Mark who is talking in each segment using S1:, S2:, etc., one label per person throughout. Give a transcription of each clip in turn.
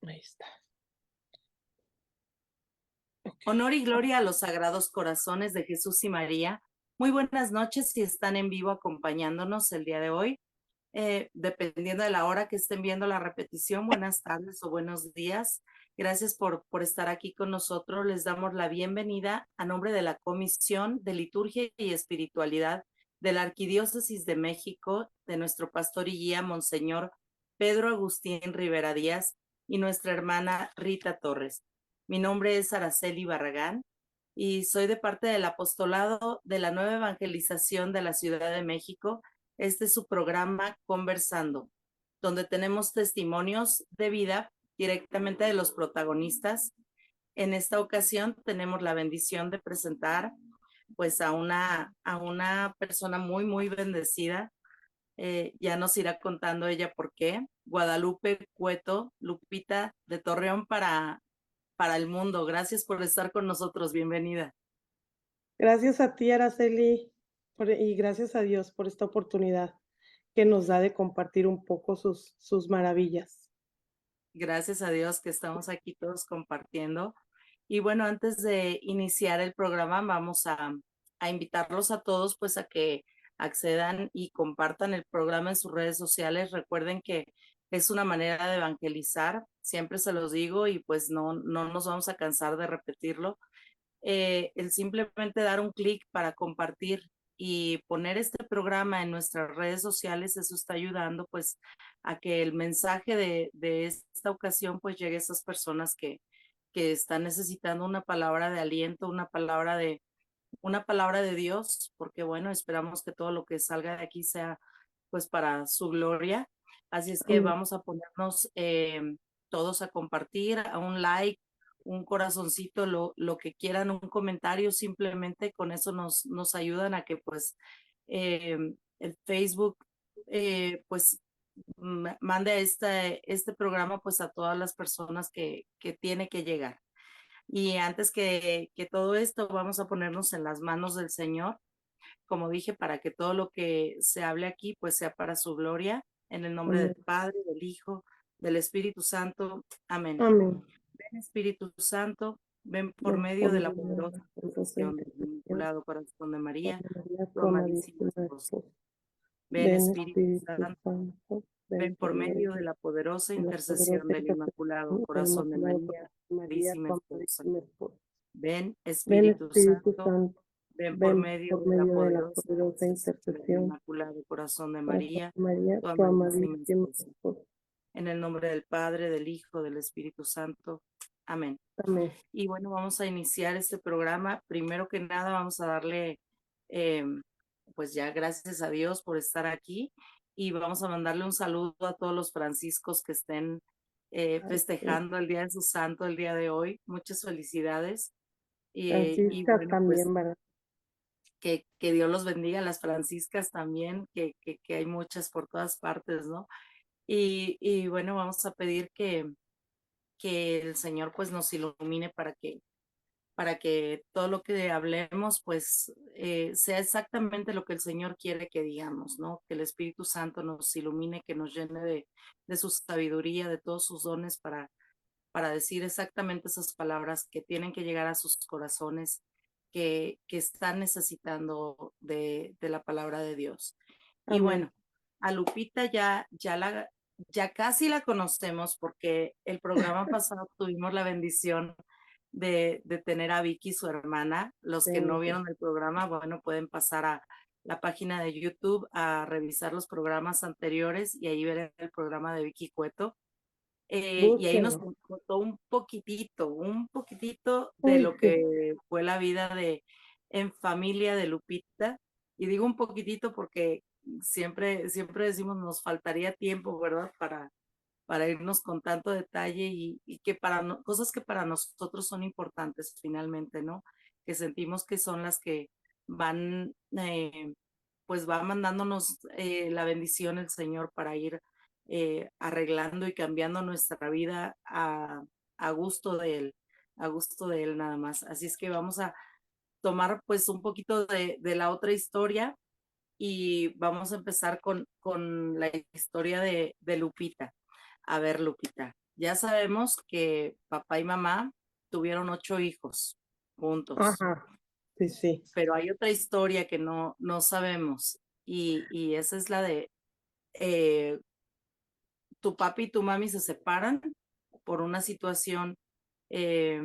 S1: Ahí está. Okey.
S2: Honor y gloria a los sagrados corazones de Jesús y María. Muy buenas noches si están en vivo acompañándonos el día de hoy. Dependiendo de la hora que estén viendo la repetición, buenas tardes o buenos días. Gracias por estar aquí con nosotros. Les damos la bienvenida a nombre de la Comisión de Liturgia y Espiritualidad de la Arquidiócesis de México, de nuestro pastor y guía, Monseñor Pedro Agustín Rivera Díaz, y nuestra hermana Rita Torres. Mi nombre es Araceli Barragán y soy de parte del apostolado de la Nueva Evangelización de la Ciudad de México. Este es su programa Conversando, donde tenemos testimonios de vida directamente de los protagonistas. En esta ocasión tenemos la bendición de presentar pues a una persona muy bendecida. Ya nos irá contando ella por qué. Guadalupe Cueto, Lupita de Torreón para el mundo. Gracias por estar con nosotros. Bienvenida.
S1: Gracias a ti, Araceli, y gracias a Dios por esta oportunidad que nos da de compartir un poco sus maravillas.
S2: Gracias a Dios que estamos aquí todos compartiendo. Y bueno, antes de iniciar el programa, vamos a invitarlos a todos pues a que accedan y compartan el programa en sus redes sociales. Recuerden que es una manera de evangelizar, siempre se los digo y pues no nos vamos a cansar de repetirlo. El simplemente dar un clic para compartir y poner este programa en nuestras redes sociales, eso está ayudando pues a que el mensaje de esta ocasión pues llegue a esas personas que están necesitando una palabra de aliento, una palabra de Dios, porque bueno, esperamos que todo lo que salga de aquí sea pues para su gloria. Así es que
S1: Amén.
S2: vamos a ponernos todos a compartir, a un like, un corazoncito, lo que quieran, un comentario, simplemente con eso nos ayudan a que pues el Facebook pues mande este programa pues a todas las personas que tiene que llegar. Y antes que todo esto, vamos a ponernos en las manos del Señor, como dije, para que todo lo que se hable aquí, pues sea para su gloria, en el nombre del
S1: Amén.
S2: Padre, del Hijo, del Espíritu Santo. Amén.
S1: Amén.
S2: Ven Espíritu Santo, ven por
S1: Ven
S2: medio
S1: por
S2: de la
S1: medio de
S2: poderosa
S1: la poderosa
S2: intercesión del
S1: intercesión
S2: Inmaculado Corazón de María,
S1: de María,
S2: tu
S1: tu
S2: amadísima
S1: amadísima
S2: esposa.
S1: esposa.
S2: Ven
S1: Ven,
S2: Espíritu
S1: Espíritu
S2: Santo,
S1: Santo, ven
S2: ven por
S1: por
S2: medio de
S1: medio
S2: la poderosa
S1: de la
S2: intercesión
S1: poderosa
S2: del Inmaculado
S1: intercesión del
S2: Corazón de
S1: Inmaculado
S2: María,
S1: Corazón de María,
S2: amadísima
S1: tu
S2: esposa.
S1: amadísima esposa.
S2: Ven
S1: Ven,
S2: Espíritu
S1: Espíritu
S2: Santo,
S1: Santo,
S2: ven por
S1: ven
S2: medio
S1: por
S2: de la
S1: medio de la
S2: poderosa
S1: poderosa
S2: intercesión del
S1: intercesión
S2: Inmaculado Corazón de
S1: Corazón
S2: María,
S1: de María,
S2: tu
S1: tu
S2: amadísima
S1: amadísima
S2: esposa.
S1: esposa.
S2: En el nombre del Padre, del Hijo, del Espíritu Santo. Amén.
S1: Amén.
S2: Y bueno, vamos a iniciar este programa. Primero que nada, vamos a darle, pues ya gracias a Dios por estar aquí y vamos a mandarle un saludo a todos los franciscos que estén
S1: Sí.
S2: festejando el Día de su Santo el día de hoy. Muchas felicidades. Y
S1: Franciscas
S2: bueno, pues
S1: también, ¿verdad?
S2: que Dios los bendiga, las franciscas también, que hay muchas por todas partes, ¿no? Y bueno, vamos a pedir que el Señor pues nos ilumine para que todo lo que hablemos pues sea exactamente lo que el Señor quiere que digamos, ¿no? Que el Espíritu Santo nos ilumine, que nos llene de su sabiduría, de todos sus dones para decir exactamente esas palabras que tienen que llegar a sus corazones, que están necesitando de la palabra de Dios. Y
S1: Amén.
S2: bueno, a Lupita ya casi la conocemos porque el programa pasado tuvimos la bendición de tener a Vicky, su hermana. Los que no
S1: Sí,
S2: vieron el programa, bueno, pueden pasar a la página de YouTube a revisar los programas anteriores y ahí ver el programa de Vicky Cueto. Y ahí nos
S1: búsquenlo.
S2: contó un poquitito de
S1: Uy,
S2: lo
S1: sí.
S2: que fue la vida en familia de Lupita. Y digo un poquitito porque siempre decimos nos faltaría tiempo, ¿verdad? Para irnos con tanto detalle y que cosas que para nosotros son importantes finalmente, ¿no? Que sentimos que son las que van, pues va mandándonos la bendición el Señor para ir arreglando y cambiando nuestra vida a gusto de Él, a gusto de Él nada más. Así es que vamos a tomar pues un poquito de la otra historia y vamos a empezar con la historia de Lupita. A ver, Lupita, ya sabemos que papá y mamá tuvieron 8 hijos juntos,
S1: Ajá, sí, sí.
S2: pero hay otra historia que no sabemos y esa es la de eh, tu papi y tu mami se separan por una situación eh,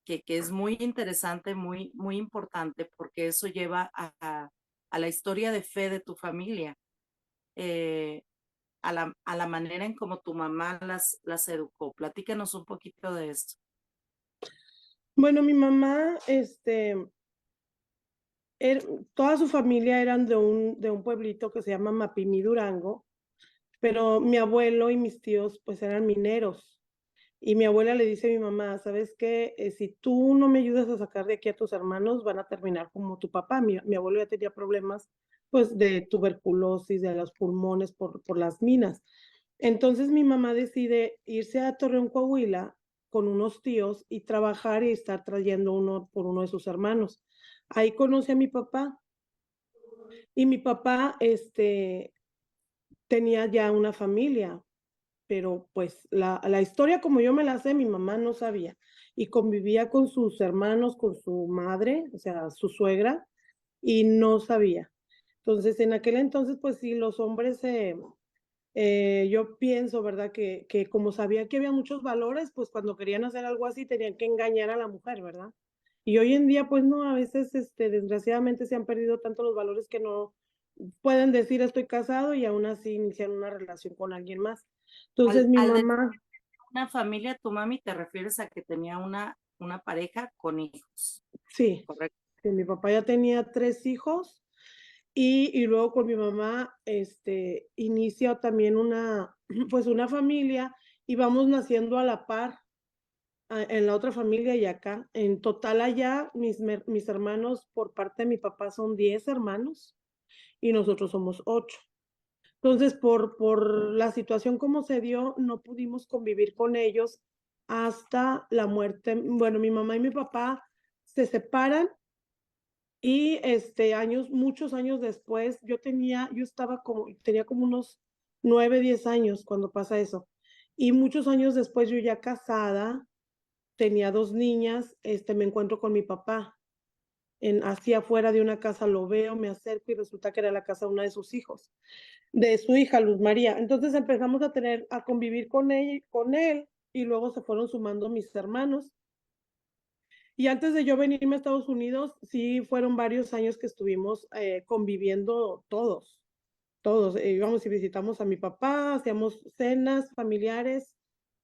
S2: que es muy interesante, muy importante, porque eso lleva a la historia de fe de tu familia, eh, a la manera en cómo tu mamá las educó. Platícanos un poquito de esto.
S1: Bueno, mi mamá, er toda su familia eran de un pueblito que se llama Mapimí, Durango, pero mi abuelo y mis tíos, pues, eran mineros. Y mi abuela le dice a mi mamá: "¿Sabes qué? Si tú no me ayudas a sacar de aquí a tus hermanos, van a terminar como tu papá". Mi abuelo ya tenía problemas, pues, de tuberculosis, de los pulmones por las minas. Entonces, mi mamá decide irse a Torreón, Coahuila, con unos tíos y trabajar y estar trayendo uno por uno de sus hermanos. Ahí conoce a mi papá, y mi papá, tenía ya una familia, pero, pues, la historia como yo me la sé, mi mamá no sabía, y convivía con sus hermanos, con su madre, o sea, su suegra, y no sabía. Entonces, en aquel entonces, pues sí, los hombres, yo pienso, ¿verdad?, que como sabía que había muchos valores, pues, cuando querían hacer algo así, tenían que engañar a la mujer, ¿verdad? Y hoy en día, pues no, a veces, desgraciadamente se han perdido tanto los valores que no pueden decir: "Estoy casado", y aún así iniciar una relación con alguien más. Entonces, mi
S2: Al decir
S1: mamá
S2: una familia, tu mami, te refieres a que tenía una pareja con hijos,
S1: sí,
S2: ¿correcto?
S1: sí, mi papá ya tenía 3 hijos, y luego con mi mamá, inicia también una, pues, una familia, y vamos naciendo a la par. En la otra familia y acá. En total allá, mis hermanos por parte de mi papá son 10 hermanos y nosotros somos 8. Entonces, por la situación como se dio, no pudimos convivir con ellos hasta la muerte. Bueno, mi mamá y mi papá se separan y, muchos años después, tenía como unos 9, 10 años cuando pasa eso. Y muchos años después, yo ya casada, tenía 2 niñas, me encuentro con mi papá, así afuera de una casa lo veo, me acerco y resulta que era la casa de una de sus hijos, de su hija, Luz María. Entonces empezamos a convivir con él, y luego se fueron sumando mis hermanos. Y antes de yo venirme a Estados Unidos, sí fueron varios años que estuvimos, conviviendo todos, todos. Íbamos y visitamos a mi papá, hacíamos cenas familiares,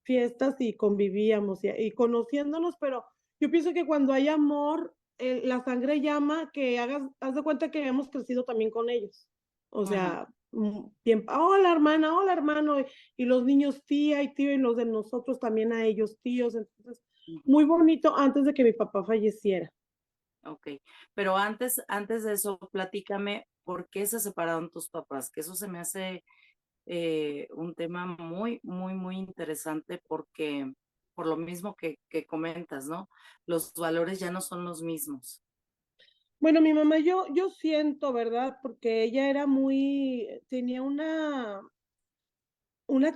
S1: fiestas y convivíamos y conociéndonos, pero yo pienso que cuando hay amor, la sangre llama, que haz de cuenta que hemos crecido también con ellos. O
S2: Ujú.
S1: sea, bien, hola hermana, hola hermano, y los niños tía y tío, y los de nosotros también a ellos tíos. Entonces,
S2: Ujú.
S1: muy bonito antes de que mi papá falleciera.
S2: Okey. Pero antes de eso, platícame, ¿por qué se separaron tus papás? Que eso se me hace, un tema muy interesante porque por lo mismo que comentas, ¿no? Los valores ya no son los mismos.
S1: Bueno, mi mamá, yo siento, ¿verdad? Porque ella era tenía una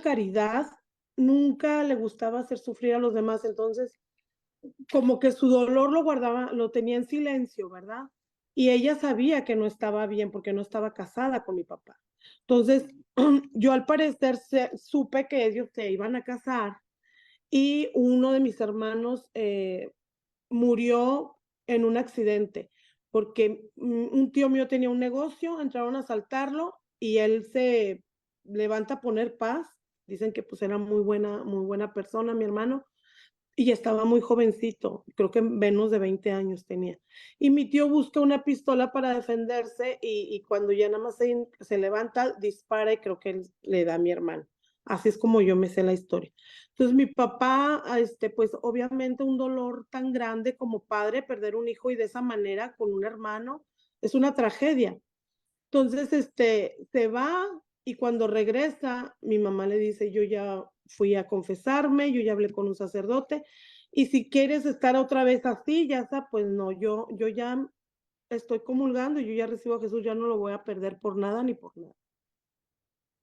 S1: caridad, nunca le gustaba hacer sufrir a los demás, entonces, como que su dolor lo guardaba, lo tenía en silencio, ¿verdad? Y ella sabía que no estaba bien, porque no estaba casada con mi papá. Entonces, yo al parecer supe que ellos se iban a casar, y uno de mis hermanos, murió en un accidente, porque, un tío mío tenía un negocio, entraron a asaltarlo y él se levanta a poner paz. Dicen que, pues, era muy buena persona, mi hermano, y estaba muy jovencito, creo que menos de 20 años tenía. Y mi tío busca una pistola para defenderse, y cuando ya nada más se levanta, dispara, y creo que él le da a mi hermano. Así es como yo me sé la historia. Entonces, mi papá, pues, obviamente un dolor tan grande como padre, perder un hijo y de esa manera con un hermano, es una tragedia. Entonces, se va, y cuando regresa, mi mamá le dice: "Yo ya fui a confesarme, yo ya hablé con un sacerdote, y si quieres estar otra vez así, ya está, pues no, yo ya estoy comulgando, yo ya recibo a Jesús, ya no lo voy a perder por nada ni por nada".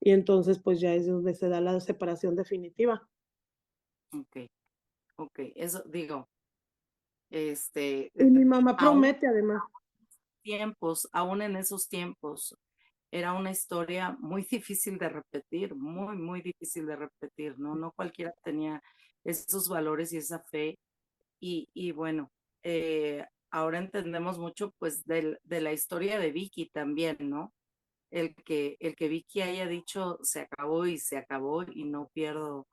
S1: y entonces, pues, ya es donde se da la separación definitiva.
S2: okey, okey. Eso digo, este,
S1: Y mi mamá
S2: aún
S1: promete además.
S2: aún en esos tiempos, era una historia muy difícil de repetir, muy, muy difícil de repetir, ¿no? No cualquiera tenía esos valores y esa fe. Y bueno, ahora entendemos mucho, pues, de la historia de Vicky también, ¿no? El que Vicky haya dicho: "Se acabó y se acabó, y no pierdo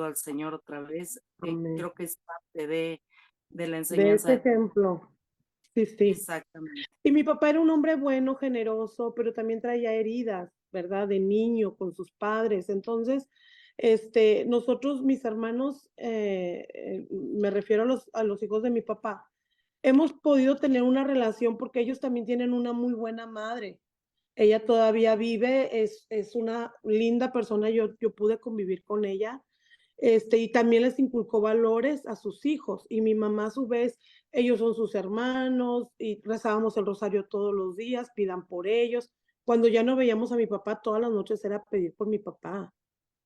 S2: al Señor otra vez",
S1: Amén.
S2: creo que es parte de la
S1: De ese
S2: enseñanza.
S1: ejemplo. Sí, sí.
S2: Exactamente.
S1: Y mi papá era un hombre bueno, generoso, pero también traía heridas, ¿verdad? De niño con sus padres. Entonces, nosotros, mis hermanos, me refiero a los hijos de mi papá, hemos podido tener una relación porque ellos también tienen una muy buena madre. Ella todavía vive, es una linda persona, yo pude convivir con ella, y también les inculcó valores a sus hijos. Y mi mamá, a su vez, ellos son sus hermanos y rezábamos el rosario todos los días, pidan por ellos. Cuando ya no veíamos a mi papá, todas las noches era pedir por mi papá,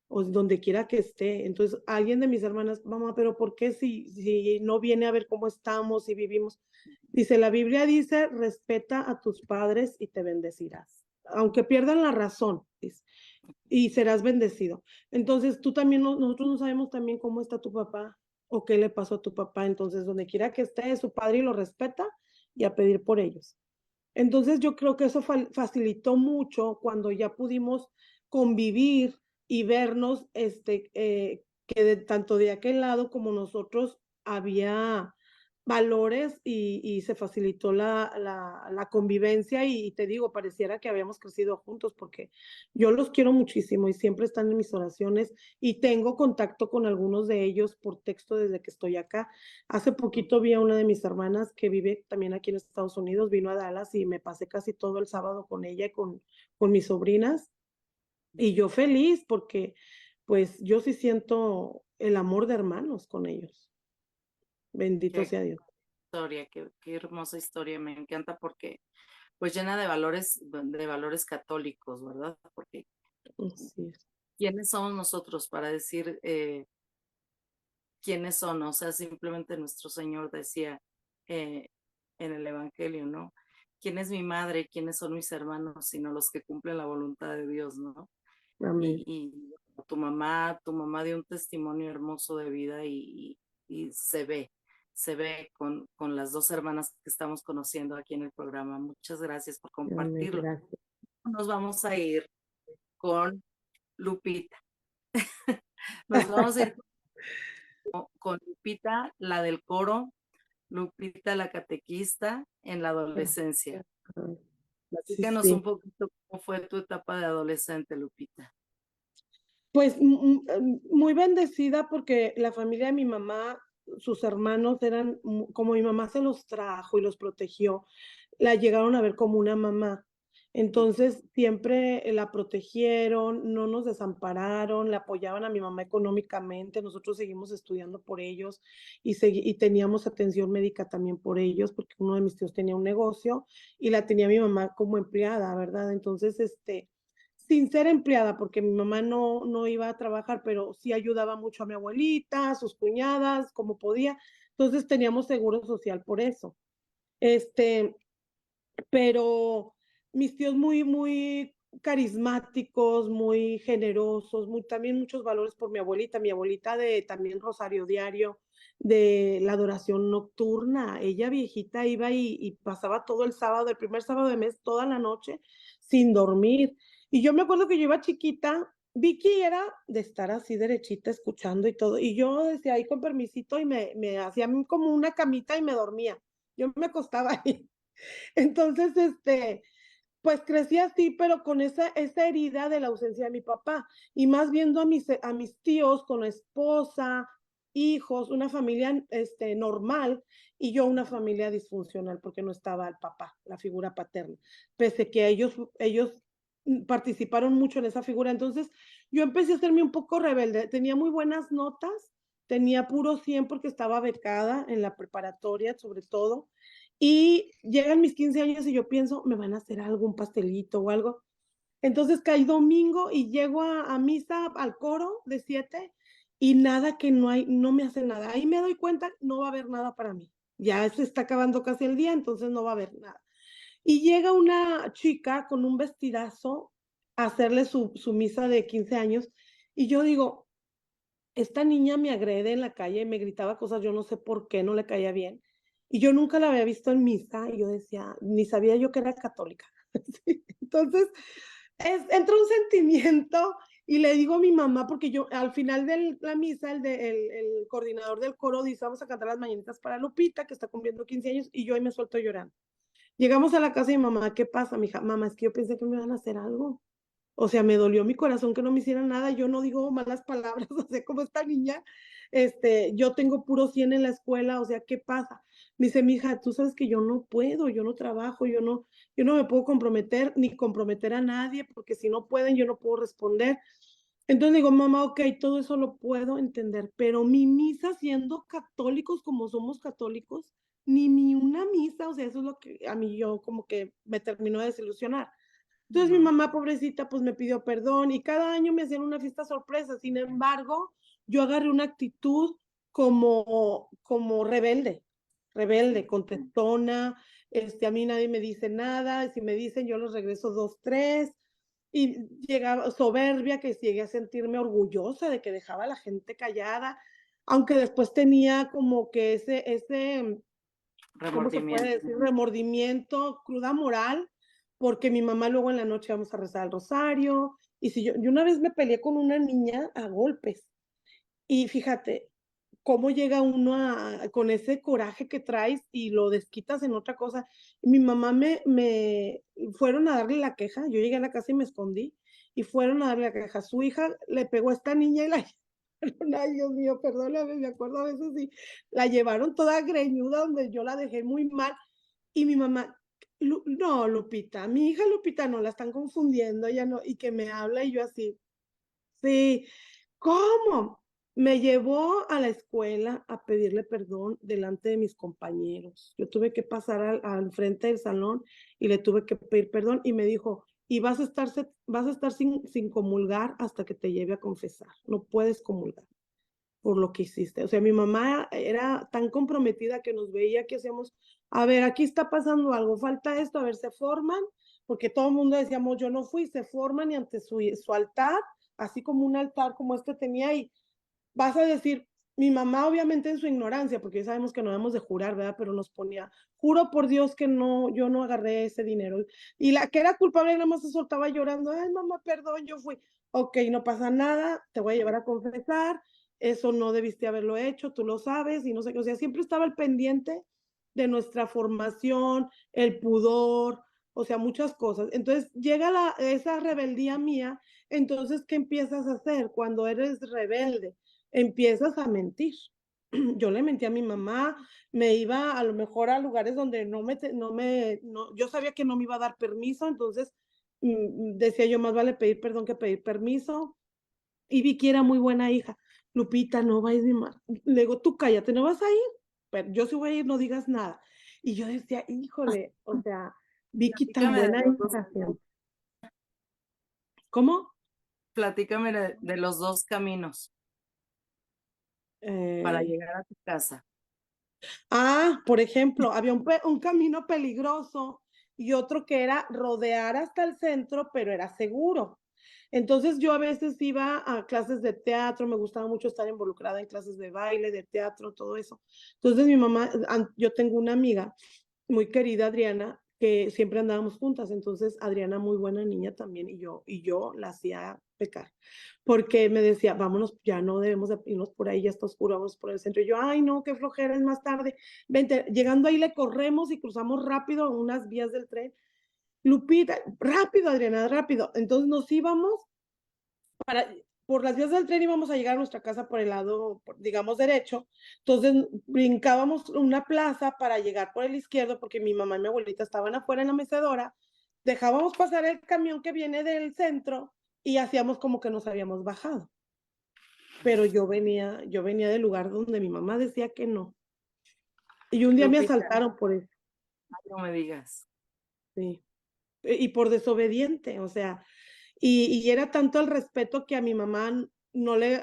S1: o donde quiera que esté. Entonces, alguien de mis hermanas, mamá, pero ¿por qué si no viene a ver cómo estamos y vivimos? Dice, la Biblia dice, respeta a tus padres y te bendecirás, aunque pierdan la razón, dice, y serás bendecido. Entonces, tú también, nosotros no sabemos también cómo está tu papá o qué le pasó a tu papá. Entonces, donde quiera que esté, es su padre y lo respeta y a pedir por ellos. Entonces, yo creo que eso facilitó mucho cuando ya pudimos convivir y vernos, que tanto de aquel lado como nosotros había valores y se facilitó la convivencia y te digo, pareciera que habíamos crecido juntos porque yo los quiero muchísimo y siempre están en mis oraciones y tengo contacto con algunos de ellos por texto desde que estoy acá. Hace poquito vi a una de mis hermanas que vive también aquí en Estados Unidos, vino a Dallas y me pasé casi todo el sábado con ella y con mis sobrinas. Y yo feliz porque, pues, yo sí siento el amor de hermanos con ellos. Bendito
S2: Qué
S1: sea Dios.
S2: historia, qué hermosa historia, me encanta porque, pues, llena de valores católicos, ¿verdad? Porque,
S1: Así es.
S2: ¿quiénes somos nosotros para decir, quiénes son? O sea, simplemente nuestro Señor decía, eh, en el evangelio, ¿no? ¿Quién es mi madre? ¿Quiénes son mis hermanos? Sino los que cumplen la voluntad de Dios, ¿no?
S1: Amén.
S2: Y tu mamá dio un testimonio hermoso de vida y se ve con las 2 hermanas que estamos conociendo aquí en el programa. Muchas gracias por
S1: Amén.
S2: compartirlo.
S1: Gracias.
S2: Nos vamos a ir con Lupita. Nos vamos a ir con Lupita, la del coro, Lupita, la catequista en la adolescencia.
S1: Sí,
S2: Platícanos un
S1: sí.
S2: poquito cómo fue tu etapa de adolescente, Lupita.
S1: Pues, muy bendecida porque la familia de mi mamá, sus hermanos eran, como mi mamá se los trajo y los protegió, la llegaron a ver como una mamá. Entonces, siempre la protegieron, no nos desampararon, le apoyaban a mi mamá económicamente, nosotros seguimos estudiando por ellos y teníamos atención médica también por ellos, porque uno de mis tíos tenía un negocio y la tenía mi mamá como empleada, ¿verdad? Entonces, sin ser empleada, porque mi mamá no iba a trabajar, pero sí ayudaba mucho a mi abuelita, a sus cuñadas, como podía. Entonces, teníamos seguro social por eso. Este, pero mis tíos muy carismáticos, muy generosos, también muchos valores por mi abuelita de también rosario diario, de la adoración nocturna. Ella viejita iba y pasaba todo el sábado, el primer sábado de mes, toda la noche sin dormir. Y yo me acuerdo que yo iba chiquita, Vicky era de estar así derechita escuchando y todo, y yo decía ahí con permisito y me hacía como una camita y me dormía. Yo me acostaba ahí. Entonces, pues crecí así, pero con esa herida de la ausencia de mi papá, y más viendo a mis tíos con esposa, hijos, una familia, normal, y yo una familia disfuncional, porque no estaba el papá, la figura paterna, pese que ellos participaron mucho en esa figura. Entonces, yo empecé a hacerme un poco rebelde, tenía muy buenas notas, tenía puro 100 porque estaba becada en la preparatoria, sobre todo, y llegan mis 15 años y yo pienso, me van a hacer algo, un pastelito o algo. Entonces caí domingo y llego a misa, al coro de 7 y nada que no me hace nada. Ahí me doy cuenta, no va a haber nada para mí. Ya se está acabando casi el día, entonces no va a haber nada. Y llega una chica con un vestidazo a hacerle su misa de 15 años y yo digo, esta niña me agrede en la calle, me gritaba cosas, yo no sé por qué, no le caía bien. Y yo nunca la había visto en misa y yo decía, ni sabía yo que era católica. Sí, entonces, entra un sentimiento y le digo a mi mamá, porque yo al final de la misa, el coordinador del coro dice, vamos a cantar las mañanitas para Lupita, que está cumpliendo 15 años, y yo ahí me suelto llorando. Llegamos a la casa de mi mamá, ¿qué pasa, mija? Mamá, es que yo pensé que me iban a hacer algo. O sea, me dolió mi corazón que no me hicieran nada. Yo no digo malas palabras, o sea, como esta niña, yo tengo puro 100 en la escuela, o sea, ¿qué pasa? Me dice, mija, tú sabes que yo no puedo, yo no trabajo, yo no me puedo comprometer ni comprometer a nadie, porque si no pueden, yo no puedo responder. Entonces digo, mamá, ok, todo eso lo puedo entender, pero mi misa siendo católicos como somos católicos, ni una misa, o sea, eso es lo que a mí yo como que me terminó de desilusionar. Entonces mi
S2: Ujú.
S1: mamá, pobrecita, pues me pidió perdón y cada año me hacían una fiesta sorpresa. Sin embargo, yo agarré una actitud como rebelde, contestona. A mí nadie me dice nada. Si me dicen, yo los regreso 2, 3. Y llegaba soberbia, que llegué a sentirme orgullosa de que dejaba a la gente callada, aunque después tenía como que ese ¿cómo se puede
S2: Remordimiento.
S1: decir? Remordimiento, cruda moral, porque mi mamá luego en la noche vamos a rezar el rosario. Y si yo una vez me peleé con una niña a golpes. Y fíjate, cómo llega uno con ese coraje que traes y lo desquitas en otra cosa. Y mi mamá me fueron a darle la queja. Yo llegué a la casa y me escondí. Y fueron a darle la queja. Su hija le pegó a esta niña y la llevaron, ay Dios mío, perdóname, me acuerdo a veces y la llevaron toda greñuda donde yo la dejé muy mal y mi mamá, no, Lupita, mi hija Lupita no, la están confundiendo, ella no, y que me habla y yo así, sí, ¿cómo? Me llevó a la escuela a pedirle perdón delante de mis compañeros. Yo tuve que pasar al frente del salón y le tuve que pedir perdón y me dijo, y vas a estar sin comulgar hasta que te lleve a confesar. No puedes comulgar por lo que hiciste. O sea, mi mamá era tan comprometida que nos veía que hacíamos, a ver, aquí está pasando algo, falta esto, a ver, se forman, porque todo el mundo decíamos, yo no fui, se forman y ante su altar, así como un altar como este tenía, y vas a decir, mi mamá obviamente en su ignorancia, porque ya sabemos que no debemos de jurar, ¿verdad? Pero nos ponía, juro por Dios que no, yo no agarré ese dinero. Y la que era culpable nada más se soltaba llorando, ay mamá, perdón, yo fui. Ok, no pasa nada, te voy a llevar a confesar, eso no debiste haberlo hecho, tú lo sabes, y no sé qué, o sea, siempre estaba al pendiente de nuestra formación, el pudor, o sea, muchas cosas. Entonces llega esa rebeldía mía, entonces, ¿qué empiezas a hacer cuando eres rebelde? Empiezas a mentir. Yo le mentí a mi mamá, me iba a lo mejor a lugares donde yo sabía que no me iba a dar permiso, entonces decía yo, más vale pedir perdón que pedir permiso. Y Vicky era muy buena hija. Lupita, no va a ir mi mamá. Le digo, tú cállate, no vas a ir. Pero yo sí voy a ir, no digas nada. Y yo decía, híjole, o sea, Vicky tan
S2: Platícame de
S1: buena
S2: los dos,
S1: hija siempre. ¿Cómo?
S2: platícame de los dos caminos para
S1: Eh,
S2: llegar a tu casa.
S1: por ejemplo, había un camino peligroso y otro que era rodear hasta el centro, pero era seguro. Entonces yo a veces iba a clases de teatro, me gustaba mucho estar involucrada en clases de baile, de teatro, todo eso. Entonces mi mamá, yo tengo una amiga muy querida, Adriana, que siempre andábamos juntas. Entonces Adriana, muy buena niña también, y yo la hacía pecar porque me decía, vámonos, ya no debemos de irnos por ahí, ya está oscuro, vamos por el centro. Y yo, ay, no, qué flojera, es más tarde. Vente, llegando ahí le corremos y cruzamos rápido unas vías del tren. Lupita, rápido, Adriana, rápido. Entonces nos íbamos para, por las vías del tren íbamos a llegar a nuestra casa por el lado, digamos, derecho. Entonces brincábamos una plaza para llegar por el izquierdo porque mi mamá y mi abuelita estaban afuera en la mecedora. Dejábamos pasar el camión que viene del centro y hacíamos como que nos habíamos bajado. Pero yo venía del lugar donde mi mamá decía que no. Y un día me
S2: Lupita,
S1: asaltaron por eso,
S2: no me digas.
S1: sí. Y por desobediente, o sea. Y era tanto el respeto que a mi mamá no le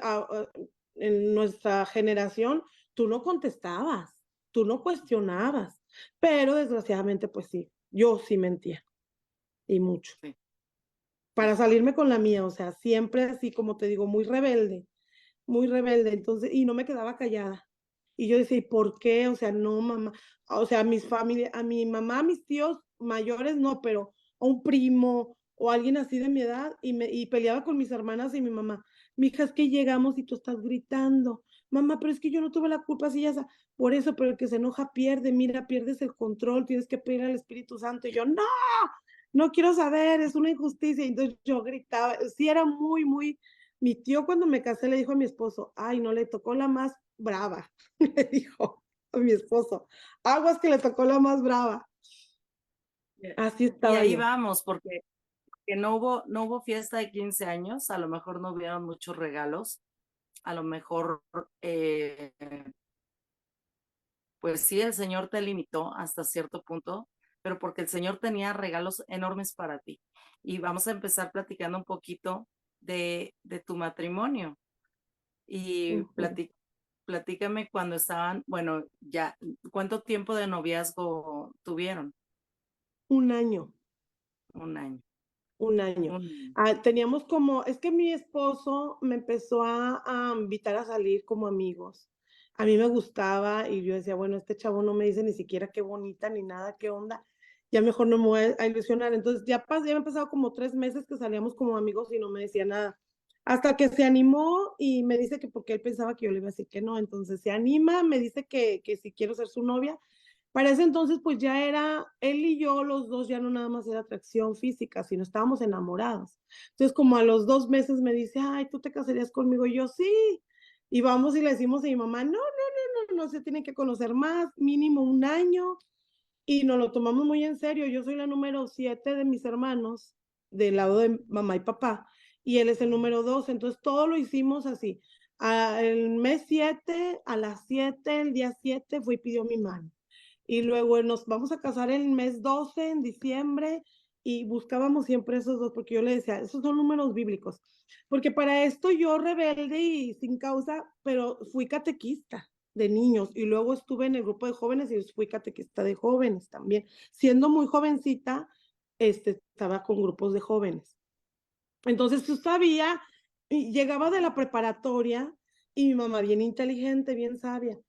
S1: en nuestra generación, tú no contestabas, tú no cuestionabas, pero desgraciadamente, pues sí, yo sí mentía, y mucho,
S2: Sí.
S1: para salirme con la mía, o sea, siempre así, como te digo, muy rebelde, entonces, y no me quedaba callada. Y yo decía: "¿Y por qué?". O sea, no, mamá. O sea, a mi mamá, a mis tíos mayores no, pero a un primo o alguien así de mi edad, y peleaba con mis hermanas y mi mamá: "Mija, es que llegamos y tú estás gritando". "Mamá, pero es que yo no tuve la culpa, si ya sa". "Por eso, pero el que se enoja pierde, mira, pierdes el control, tienes que pedir al Espíritu Santo". Y yo: "No, no quiero saber, es una injusticia". Y entonces yo gritaba, sí era muy. Mi tío cuando me casé le dijo a mi esposo: "Ay, no, le tocó la más brava", le dijo a mi esposo: "Aguas que le tocó la más brava".
S2: Eh,
S1: Así
S2: Y
S1: estaba
S2: ahí
S1: yo.
S2: vamos, porque que no hubo fiesta de 15 años, a lo mejor no hubieron muchos regalos, a lo mejor, eh, pues sí, el Señor te limitó hasta cierto punto, pero porque el Señor tenía regalos enormes para ti. Y vamos a empezar platicando un poquito de tu matrimonio. Y
S1: Ujú.
S2: platícame cuando estaban, bueno, ya, ¿cuánto tiempo de noviazgo tuvieron?
S1: 1 año.
S2: Un año.
S1: 1 año.
S2: Un,
S1: Teníamos como es que mi esposo me empezó a invitar a salir como amigos. A mí me gustaba y yo decía: "Bueno, este chavo no me dice ni siquiera qué bonita ni nada, qué onda, ya mejor no me voy a ilusionar". Entonces, ya habían pasado como 3 meses que salíamos como amigos y no me decía nada. Hasta que se animó y me dice que porque él pensaba que yo le iba a decir que no. Entonces, se anima, me dice que si quiero ser su novia. Para ese entonces, pues ya era él y yo, los 2 ya no nada más era atracción física, sino estábamos enamorados. Entonces, como a los 2 meses me dice: "Ay, ¿tú te casarías conmigo?". Y yo: "Sí". Y vamos y le decimos a mi mamá: "No, no, no, no, no, se tienen que conocer más, mínimo 1 año". Y nos lo tomamos muy en serio. Yo soy la número 7 de mis hermanos, del lado de mamá y papá, y él es el número 2. Entonces, todo lo hicimos así. El mes 7 a las 7, el día 7 fue y pidió mi mano. Y luego nos vamos a casar el mes 12 en diciembre, y buscábamos siempre esos 2 porque yo le decía: "Esos son números bíblicos". Porque para esto yo rebelde y sin causa, pero fui catequista de niños y luego estuve en el grupo de jóvenes y fui catequista de jóvenes también. Siendo muy jovencita, estaba con grupos de jóvenes. Entonces, yo sabía, y llegaba de la preparatoria y mi mamá bien inteligente, bien sabia,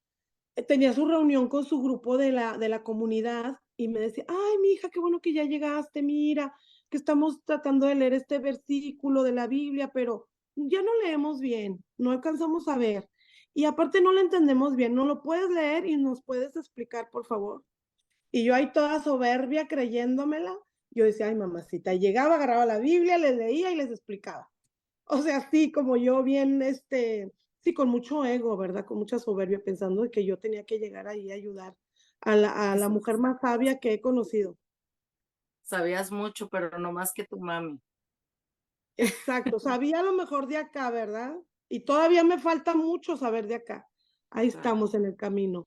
S1: tenía su reunión con su grupo de la comunidad y me decía: "Ay, mi hija, qué bueno que ya llegaste, mira, que estamos tratando de leer este versículo de la Biblia, pero ya no leemos bien, no alcanzamos a ver. Y aparte no lo entendemos bien, ¿no lo puedes leer y nos puedes explicar, por favor?". Y yo ahí toda soberbia creyéndomela, yo decía: "Ay, mamacita", y llegaba, agarraba la Biblia, les leía y les explicaba. O sea, sí, como yo bien, sí, con mucho ego, ¿verdad? Con mucha soberbia, pensando de que yo tenía que llegar ahí a ayudar a la mujer más sabia que he conocido.
S2: sabías mucho, pero no más que tu mami.
S1: Exacto, sabía lo mejor de acá, ¿verdad? Y todavía me falta mucho saber de acá. Ahí
S2: Claro,
S1: estamos en el camino,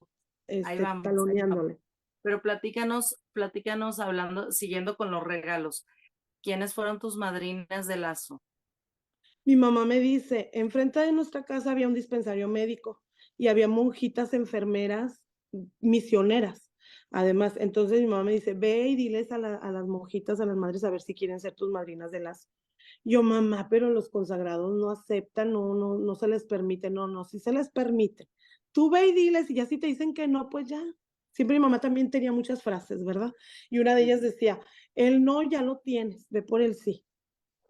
S2: ahí vamos, ahí vamos.
S1: taloneándole.
S2: Pero platícanos hablando, siguiendo con los regalos. ¿Quiénes fueron tus madrinas de lazo?
S1: Mi mamá me dice, enfrente de nuestra casa había un dispensario médico y había monjitas enfermeras misioneras. Además, entonces mi mamá me dice, ve y diles a las monjitas, a las madres, a ver si quieren ser tus madrinas de lazo. Yo, mamá, pero los consagrados no aceptan, no, no, no se les permite, no, no, sí se les permite. Tú ve y diles, y ya si te dicen que no, pues ya. Siempre mi mamá también tenía muchas frases, ¿verdad? Y una de ellas
S2: Ujú.
S1: decía, el no ya lo tienes, ve por el sí.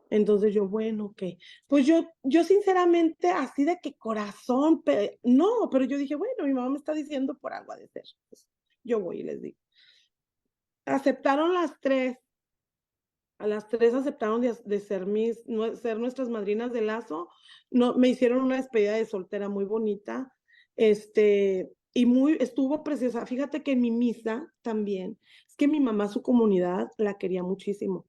S1: Entonces yo, bueno, okey. Pues yo sinceramente, así de que corazón, no, pero yo dije: "Bueno, mi mamá me está diciendo por algo ha de ser". Pues, yo voy y les digo. Aceptaron las 3, a las 3 aceptaron de ser nuestras madrinas de lazo. No, me hicieron una despedida de soltera muy bonita, y estuvo preciosa. Fíjate que en mi misa también, es que mi mamá, su comunidad la quería muchísimo.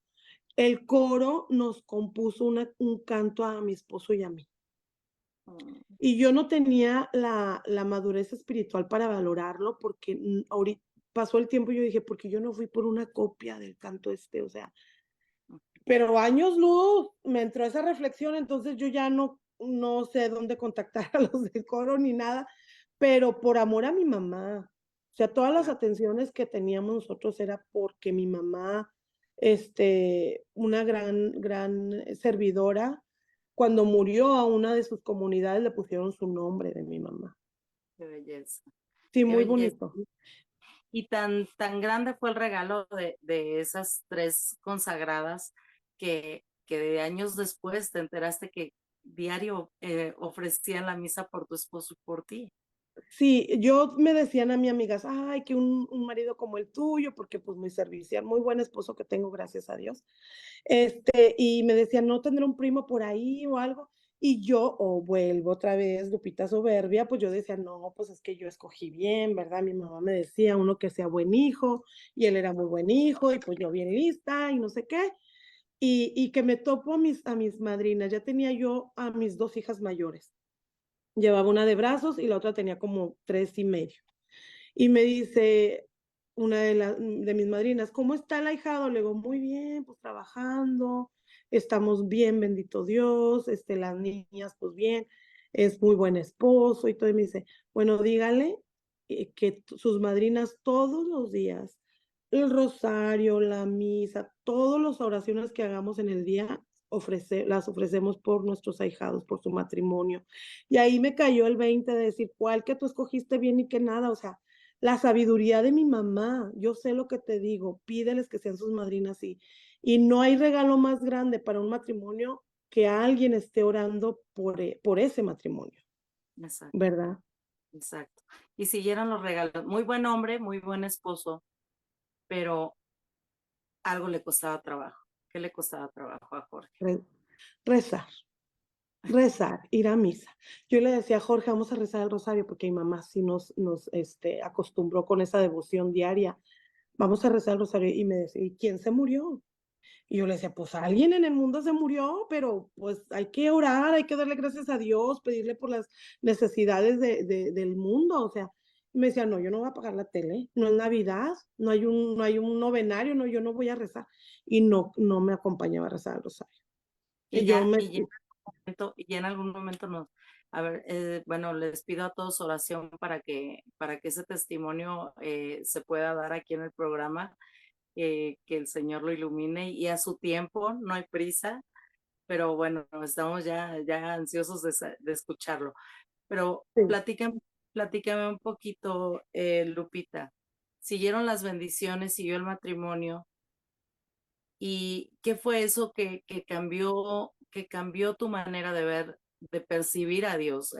S1: El coro nos compuso un canto a mi esposo y a mí.
S2: Mm,
S1: Y yo no tenía la madurez espiritual para valorarlo porque pasó el tiempo y yo dije, porque yo no fui por una copia del canto o sea, pero años luz, me entró esa reflexión, entonces yo ya no sé dónde contactar a los del coro ni nada, pero por amor a mi mamá. O sea, todas las
S2: Claro,
S1: atenciones que teníamos nosotros era porque mi mamá, una gran servidora, cuando murió a una de sus comunidades le pusieron su nombre de mi mamá.
S2: qué belleza,
S1: Sí,
S2: qué
S1: muy
S2: belleza.
S1: bonito.
S2: Y tan grande fue el regalo de esas tres consagradas que de años después te enteraste que diario ofrecían la misa por tu esposo y por ti.
S1: Sí, yo me decían a mi amigas: "Ay, que un marido como el tuyo", porque, pues, muy servicial, muy buen esposo que tengo, gracias a Dios. Y me decían: "¿No tendrá un primo por ahí o algo?". Y yo, vuelvo otra vez, Lupita soberbia, pues, yo decía: "No, pues, es que yo escogí bien", ¿verdad? Mi mamá me decía: "Uno que sea buen hijo", y él era muy buen hijo, y pues yo bien lista, y no sé qué. Y que me topo a mis madrinas, ya tenía yo a mis 2 hijas mayores. Llevaba una de brazos y la otra tenía como 3 y medio. Y me dice una de mis madrinas: "¿Cómo está el ahijado?". Le digo: "Muy bien, pues trabajando, estamos bien, bendito Dios, las niñas, pues bien, es muy buen esposo", y todo. Y me dice: "Bueno, dígale, que sus madrinas todos los días, el rosario, la misa, todas las oraciones que hagamos en el día, las ofrecemos por nuestros ahijados, por su matrimonio". Y ahí me cayó el 20 de decir: "¿Cuál que tú escogiste bien y que nada?". O sea, la sabiduría de mi mamá, yo sé lo que te digo, pídeles que sean sus madrinas, y no hay regalo más grande para un matrimonio que alguien esté orando por ese matrimonio,
S2: Exacto,
S1: ¿verdad?
S2: exacto. Y siguieron los regalos. Muy buen hombre, muy buen esposo, pero algo le costaba trabajo. ¿Qué le costaba trabajo a Jorge?
S1: Re rezar, rezar, ir a misa. Yo le decía a Jorge: "Vamos a rezar el rosario", porque mi mamá sí nos acostumbró con esa devoción diaria. "Vamos a rezar el rosario", y me decía: "¿Y quién se murió?". Y yo le decía: "Pues alguien en el mundo se murió, pero, pues, hay que orar, hay que darle gracias a Dios, pedirle por las necesidades del mundo", o sea, y me decía: "No, yo no voy a apagar la tele, no es Navidad, no hay un novenario, no, yo no voy a rezar", y no me acompañaba a rezar el rosario. Y
S2: Y
S1: yo
S2: ya,
S1: me
S2: y ya en algún momento nos, a ver, bueno, les pido a todos oración para que ese testimonio se pueda dar aquí en el programa, que el Señor lo ilumine y a su tiempo, no hay prisa, pero bueno, estamos ya ansiosos de escucharlo. Pero
S1: sí.
S2: platícame un poquito, Lupita. ¿Siguieron las bendiciones, siguió el matrimonio? ¿Y qué fue eso que cambió tu manera de ver, de percibir a Dios?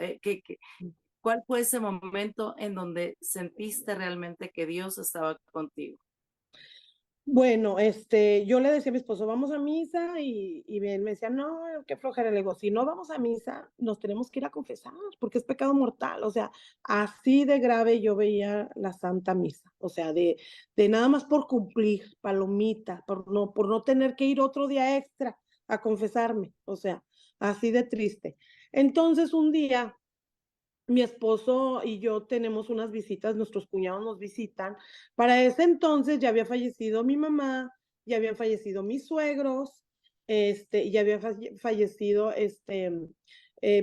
S2: ¿Cuál fue ese momento en donde sentiste realmente que Dios estaba contigo?
S1: Bueno, yo le decía a mi esposo: "Vamos a misa", y él me decía: "No, qué flojera". Le digo: "Si no vamos a misa, nos tenemos que ir a confesar, porque es pecado mortal". O sea, así de grave yo veía la Santa Misa, o sea, de nada más por cumplir, palomita, por no tener que ir otro día extra a confesarme, o sea, así de triste. Entonces, un día mi esposo y yo tenemos unas visitas, nuestros cuñados nos visitan. Para ese entonces ya había fallecido mi mamá, ya habían fallecido mis suegros, y ya había fallecido,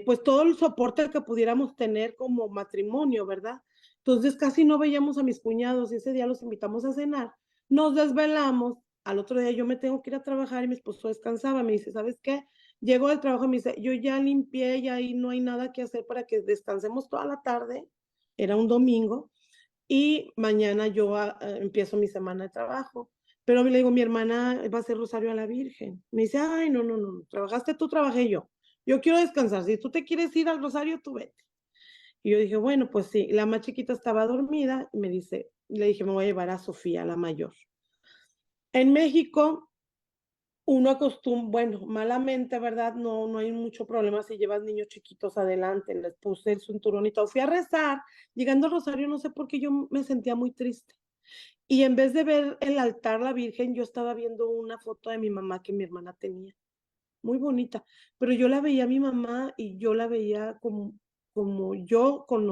S1: pues todo el soporte que pudiéramos tener como matrimonio, ¿verdad? Entonces casi no veíamos a mis cuñados y ese día los invitamos a cenar. Nos desvelamos, al otro día yo me tengo que ir a trabajar y mi esposo descansaba. Me dice: "¿Sabes qué? Llego del trabajo y me dice: "Yo ya limpié, ya ahí no hay nada que hacer para que descansemos toda la tarde", era un domingo, "y mañana yo, empiezo mi semana de trabajo". Pero le digo: "Mi hermana va a hacer rosario a la Virgen". Me dice: "Ay, no, no, no, trabajaste tú, trabajé yo. Yo quiero descansar, si tú te quieres ir al rosario, tú vete". Y yo dije: "Bueno, pues sí". La más chiquita estaba dormida, y le dije: "Me voy a llevar a Sofía, la mayor". En México uno bueno, malamente, ¿verdad? No hay mucho problema si llevas niños chiquitos adelante. Les puse el cinturón y todo. Fui a rezar, llegando al rosario, no sé por qué yo me sentía muy triste. Y en vez de ver el altar, la Virgen, yo estaba viendo una foto de mi mamá que mi hermana tenía, muy bonita, pero yo la veía a mi mamá y yo la veía como yo con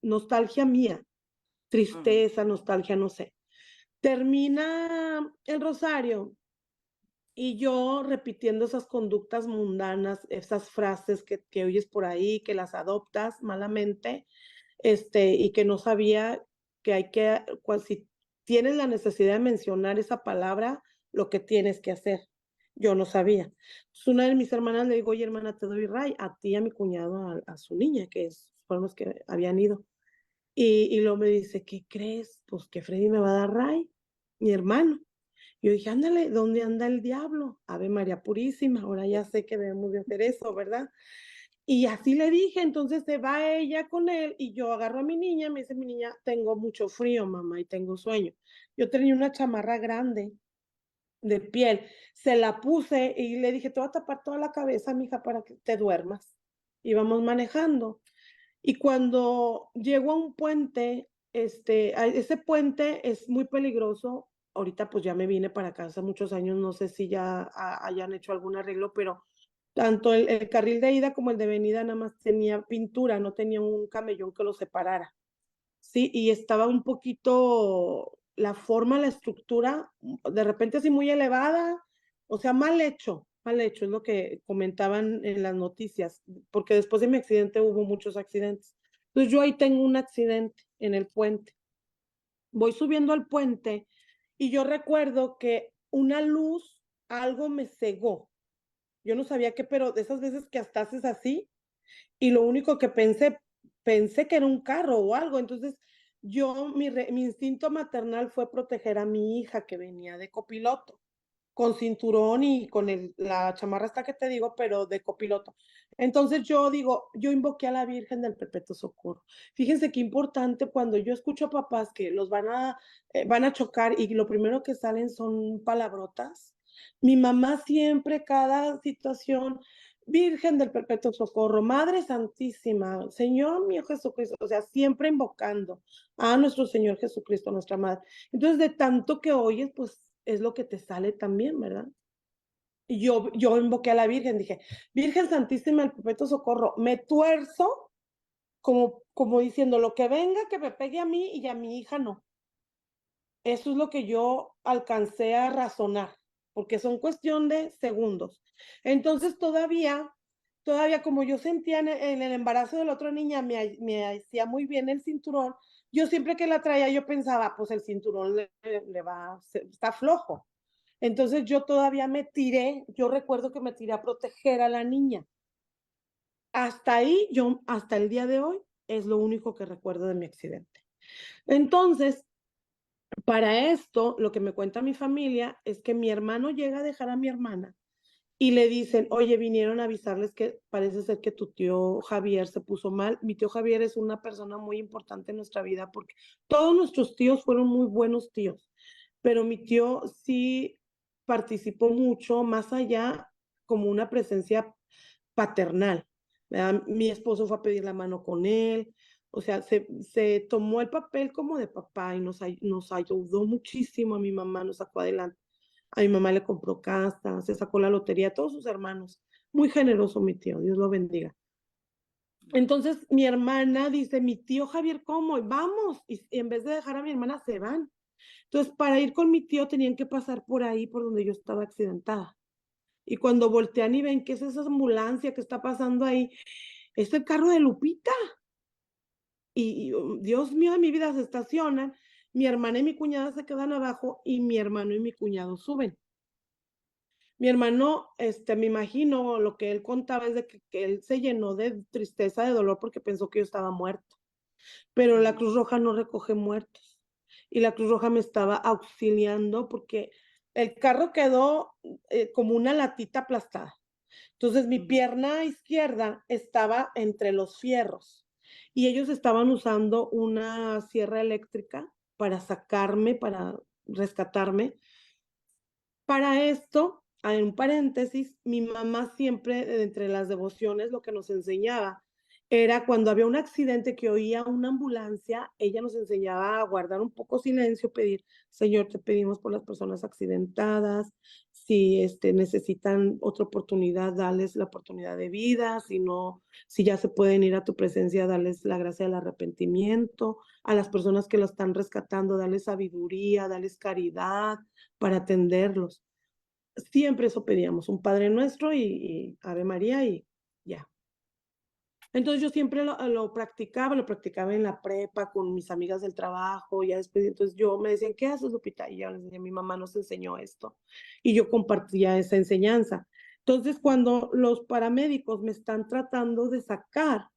S1: nostalgia mía,
S2: Ujú.
S1: tristeza, nostalgia, no sé. Termina el rosario Y yo repitiendo esas conductas mundanas, esas frases que oyes por ahí, que las adoptas malamente, y que no sabía que hay que, si tienes la necesidad de mencionar esa palabra, lo que tienes que hacer. Yo no sabía. Entonces, una de mis hermanas le digo, oye, hermana, te doy ray, a ti y a mi cuñado, a su niña, fueron los que habían ido. Y luego me dice, ¿qué crees? Pues que Freddy me va a dar ray, mi hermano. Yo dije, ándale, ¿dónde anda el diablo? Ave María Purísima, ahora ya sé que debemos de hacer eso, ¿verdad? Y así le dije, entonces se va ella con él y yo agarro a mi niña, me dice mi niña, tengo mucho frío, mamá, y tengo sueño. Yo tenía una chamarra grande de piel, se la puse y le dije, te voy a tapar toda la cabeza, mija, para que te duermas. Íbamos manejando. Y cuando llego a un puente, ese puente es muy peligroso. Ahorita pues ya me vine para acá hace muchos años, no sé si ya hayan hecho algún arreglo, pero tanto el carril de ida como el de venida nada más tenía pintura, no tenía un camellón que lo separara. Sí, y estaba un poquito la forma, la estructura, de repente así muy elevada, o sea, mal hecho, es lo que comentaban en las noticias, porque después de mi accidente hubo muchos accidentes. Entonces yo ahí tengo un accidente en el puente. Voy subiendo al puente y yo recuerdo que una luz, algo me cegó. Yo no sabía qué, pero de esas veces que hasta haces así, y lo único que pensé que era un carro o algo. Entonces, mi instinto maternal fue proteger a mi hija que venía de copiloto, con cinturón y con la chamarra esta que te digo, pero de copiloto. Entonces yo digo, yo invoqué a la Virgen del Perpetuo Socorro. Fíjense qué importante cuando yo escucho a papás que van a chocar y lo primero que salen son palabrotas. Mi mamá siempre, cada situación, Virgen del Perpetuo Socorro, Madre Santísima, Señor mío Jesucristo, o sea, siempre invocando a nuestro Señor Jesucristo, nuestra Madre. Entonces, de tanto que oyes, pues es lo que te sale también, ¿verdad? Y yo invoqué a la Virgen, dije, Virgen Santísima del Perpetuo Socorro, me tuerzo como diciendo, lo que venga, que me pegue a mí y a mi hija no. Eso es lo que yo alcancé a razonar, porque son cuestión de segundos. Entonces todavía como yo sentía en el embarazo de la otra niña, me hacía muy bien el cinturón, yo siempre que la traía, yo pensaba, pues el cinturón está flojo. Entonces yo todavía yo recuerdo que me tiré a proteger a la niña. Hasta ahí, hasta el día de hoy, es lo único que recuerdo de mi accidente. Entonces, para esto, lo que me cuenta mi familia es que mi hermano llega a dejar a mi hermana y le dicen, oye, vinieron a avisarles que parece ser que tu tío Javier se puso mal. Mi tío Javier es una persona muy importante en nuestra vida porque todos nuestros tíos fueron muy buenos tíos, pero mi tío sí participó mucho más allá como una presencia paternal, ¿verdad? Mi esposo fue a pedir la mano con él, o sea, se tomó el papel como de papá y nos ayudó muchísimo. A mi mamá nos sacó adelante. A mi mamá le compró casa, se sacó la lotería, a todos sus hermanos. Muy generoso mi tío, Dios lo bendiga. Entonces mi hermana dice, mi tío Javier, ¿cómo? Vamos. Y en vez de dejar a mi hermana, se van. Entonces, para ir con mi tío tenían que pasar por ahí, por donde yo estaba accidentada. Y cuando voltean y ven, ¿qué es esa ambulancia que está pasando ahí? Es el carro de Lupita. Dios mío de mi vida, se estacionan, mi hermana y mi cuñada se quedan abajo y mi hermano y mi cuñado suben. Mi hermano, me imagino lo que él contaba es de que él se llenó de tristeza, de dolor porque pensó que yo estaba muerto, pero la Cruz Roja no recoge muertos y la Cruz Roja me estaba auxiliando porque el carro quedó como una latita aplastada. Entonces mi pierna izquierda estaba entre los fierros y ellos estaban usando una sierra eléctrica para sacarme, para rescatarme. Para esto, en un paréntesis, mi mamá siempre, entre las devociones, lo que nos enseñaba era cuando había un accidente que oía una ambulancia, ella nos enseñaba a guardar un poco silencio, pedir, Señor, te pedimos por las personas accidentadas, si necesitan otra oportunidad, darles la oportunidad de vida, si no, si ya se pueden ir a tu presencia, darles la gracia del arrepentimiento, a las personas que la están rescatando, darles sabiduría, darles caridad, para atenderlos. siempre eso pedíamos, un Padre Nuestro y Ave María y ya. Entonces yo siempre lo practicaba en la prepa con mis amigas del trabajo, ya después, entonces yo me decían, ¿qué haces, Lupita? Y yo les decía, mi mamá nos enseñó esto. Y yo compartía esa enseñanza. Entonces, cuando los paramédicos me están tratando de sacar,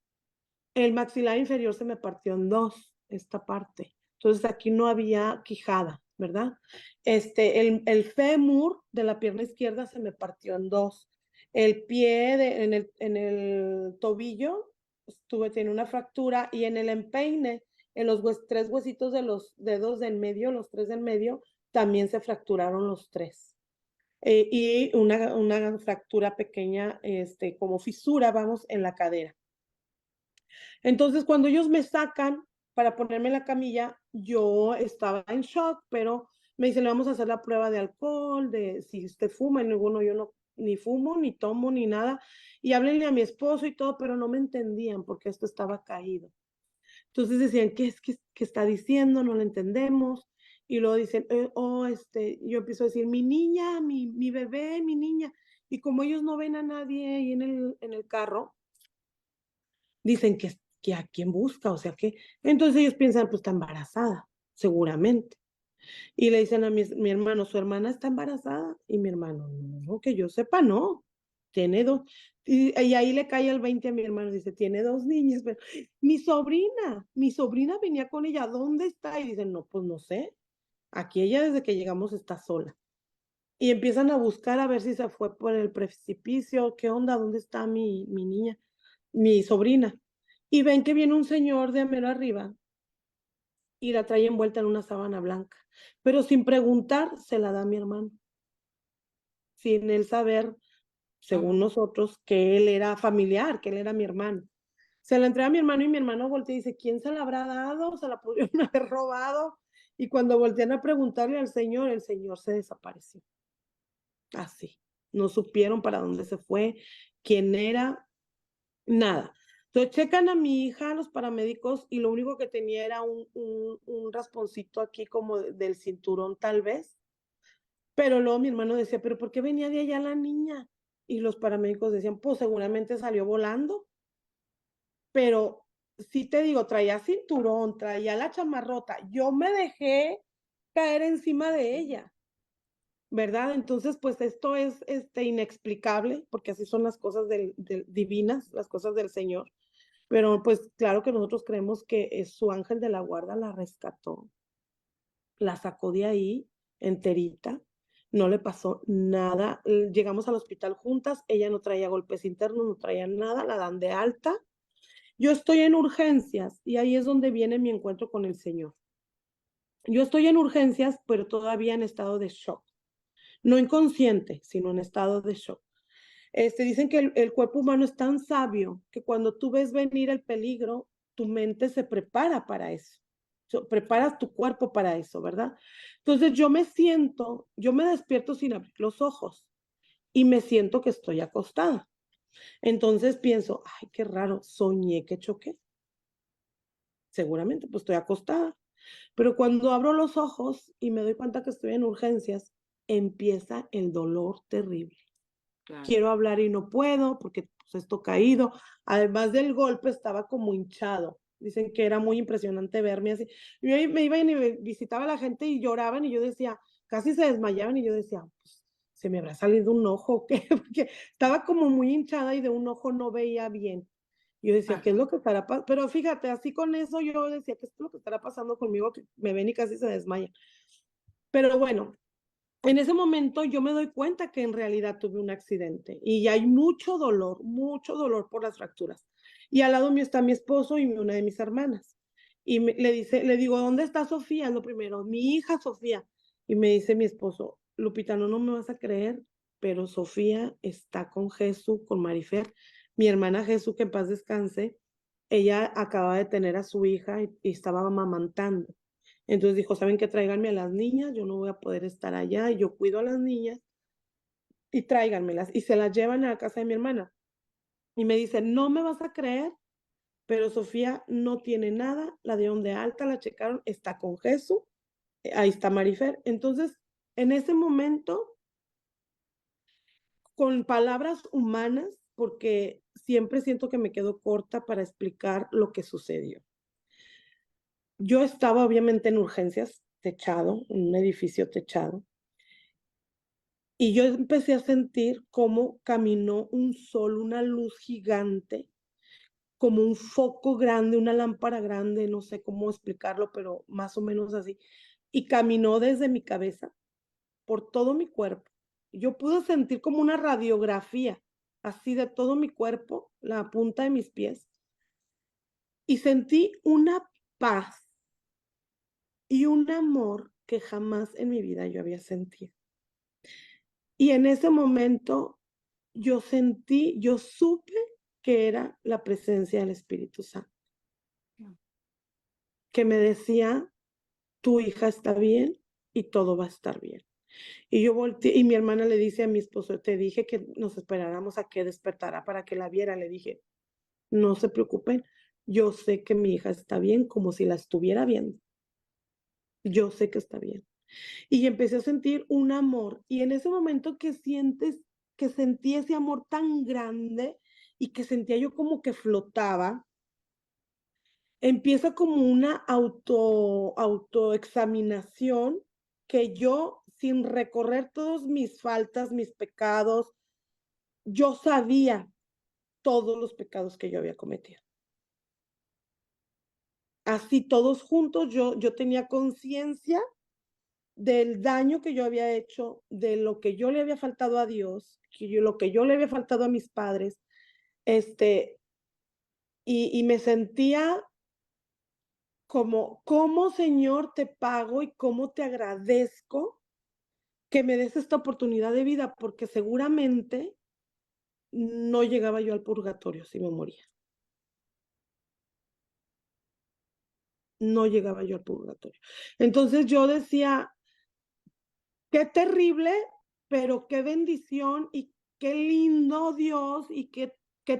S1: el maxilar inferior se me partió en dos, esta parte. Entonces aquí no había quijada, ¿verdad? El fémur de la pierna izquierda se me partió en dos. El pie en el tobillo tiene una fractura y en el empeine, en los tres huesitos de los dedos del medio, los tres del medio, también se fracturaron los tres. Y una fractura pequeña, como fisura, vamos, en la cadera. Entonces, cuando ellos me sacan para ponerme en la camilla, yo estaba en shock, pero me dicen, le vamos a hacer la prueba de alcohol, de si usted fuma, y ninguno, yo no, ni fumo, ni tomo, ni nada. Y háblenle a mi esposo y todo, pero no me entendían porque esto estaba caído. Entonces decían, ¿qué está diciendo? No lo entendemos. Y luego dicen, yo empiezo a decir, mi niña, mi bebé, mi niña. Y como ellos no ven a nadie ahí en el carro, dicen que a quién busca, o sea que, entonces ellos piensan, pues está embarazada, seguramente. Y le dicen a mi hermano, su hermana está embarazada, y mi hermano, no, que yo sepa, no, tiene dos, y ahí le cae el 20 a mi hermano, dice, tiene dos niñas, pero mi sobrina venía con ella, ¿dónde está? Y dicen, no, pues no sé, aquí ella desde que llegamos está sola. Y empiezan a buscar a ver si se fue por el precipicio, ¿qué onda? ¿Dónde está mi niña, mi sobrina? Y ven que viene un señor de mero arriba y la trae envuelta en una sábana blanca, pero sin preguntar se la da a mi hermano, sin él saber, según nosotros, que él era familiar, que él era mi hermano. Se la entrega a mi hermano y mi hermano voltea y dice, ¿quién se la habrá dado? ¿Se la pudieron haber robado? Y cuando voltean a preguntarle al señor, el señor se desapareció. Así. No supieron para dónde se fue, quién era, nada. Entonces checan a mi hija, los paramédicos, y lo único que tenía era un rasponcito aquí como del cinturón tal vez. Pero luego mi hermano decía, ¿pero por qué venía de allá la niña? Y los paramédicos decían, pues seguramente salió volando. Pero sí te digo, traía cinturón, traía la chamarrota. Yo me dejé caer encima de ella, ¿verdad? Entonces, pues esto es inexplicable, porque así son las cosas divinas, las cosas del Señor. Pero pues claro que nosotros creemos que su ángel de la guarda la rescató, la sacó de ahí enterita, no le pasó nada. Llegamos al hospital juntas, ella no traía golpes internos, no traía nada, la dan de alta. Yo estoy en urgencias y ahí es donde viene mi encuentro con el Señor. Yo estoy en urgencias, pero todavía en estado de shock. No inconsciente, sino en estado de shock. Dicen que el cuerpo humano es tan sabio que cuando tú ves venir el peligro, tu mente se prepara para eso. Preparas tu cuerpo para eso, ¿verdad? Entonces yo me despierto sin abrir los ojos y me siento que estoy acostada. Entonces pienso, ay, qué raro, soñé que choqué. Seguramente, pues estoy acostada. Pero cuando abro los ojos y me doy cuenta que estoy en urgencias, empieza el dolor terrible.
S2: Claro.
S1: Quiero hablar y no puedo porque pues, esto caído. Además del golpe, estaba como hinchado. Dicen que era muy impresionante verme así. Yo me iba y me visitaba a la gente y lloraban y yo decía, casi se desmayaban y yo decía, pues, se me habrá salido un ojo o qué, porque estaba como muy hinchada y de un ojo no veía bien. Yo decía, ¿qué es lo que estará pasando? Pero fíjate, así con eso yo decía, ¿qué es lo que estará pasando conmigo? Que me ven y casi se desmaya. Pero bueno, en ese momento yo me doy cuenta que en realidad tuve un accidente y hay mucho dolor por las fracturas. Y al lado mío está mi esposo y una de mis hermanas. Y le digo, ¿dónde está Sofía? Lo primero, mi hija Sofía. Y me dice mi esposo, Lupita, no me vas a creer, pero Sofía está con Jesús, con Marifer, mi hermana Jesús, que en paz descanse. Ella acaba de tener a su hija y estaba amamantando. Entonces dijo, ¿saben qué? Tráiganme a las niñas, yo no voy a poder estar allá, y yo cuido a las niñas y tráiganmelas. Y se las llevan a la casa de mi hermana. Y me dice, no me vas a creer, pero Sofía no tiene nada, la dieron de alta, la checaron, está con Jesús, ahí está Marifer. Entonces, en ese momento, con palabras humanas, porque siempre siento que me quedo corta para explicar lo que sucedió. Yo estaba obviamente en urgencias, techado, en un edificio techado, y yo empecé a sentir cómo caminó un sol, una luz gigante, como un foco grande, una lámpara grande, no sé cómo explicarlo, pero más o menos así, y caminó desde mi cabeza por todo mi cuerpo. Yo pude sentir como una radiografía, así de todo mi cuerpo, la punta de mis pies, y sentí una paz y un amor que jamás en mi vida yo había sentido. Y en ese momento yo supe que era la presencia del Espíritu Santo, que me decía, tu hija está bien y todo va a estar bien. Y yo volteé, y mi hermana le dice a mi esposo, te dije que nos esperáramos a que despertara para que la viera. Le dije, no se preocupen, yo sé que mi hija está bien como si la estuviera viendo. Yo sé que está bien. Y empecé a sentir un amor. Y en ese momento que sentí ese amor tan grande y que sentía yo como que flotaba, empieza como una autoexaminación que yo, sin recorrer todos mis faltas, mis pecados, yo sabía todos los pecados que yo había cometido. Así todos juntos, yo tenía conciencia del daño que yo había hecho, de lo que yo le había faltado a Dios, lo que yo le había faltado a mis padres, este, y me sentía como, ¿cómo, Señor, te pago y cómo te agradezco que me des esta oportunidad de vida? Porque seguramente no llegaba yo al purgatorio si me moría. No llegaba yo al purgatorio. Entonces yo decía, qué terrible, pero qué bendición y qué lindo Dios y qué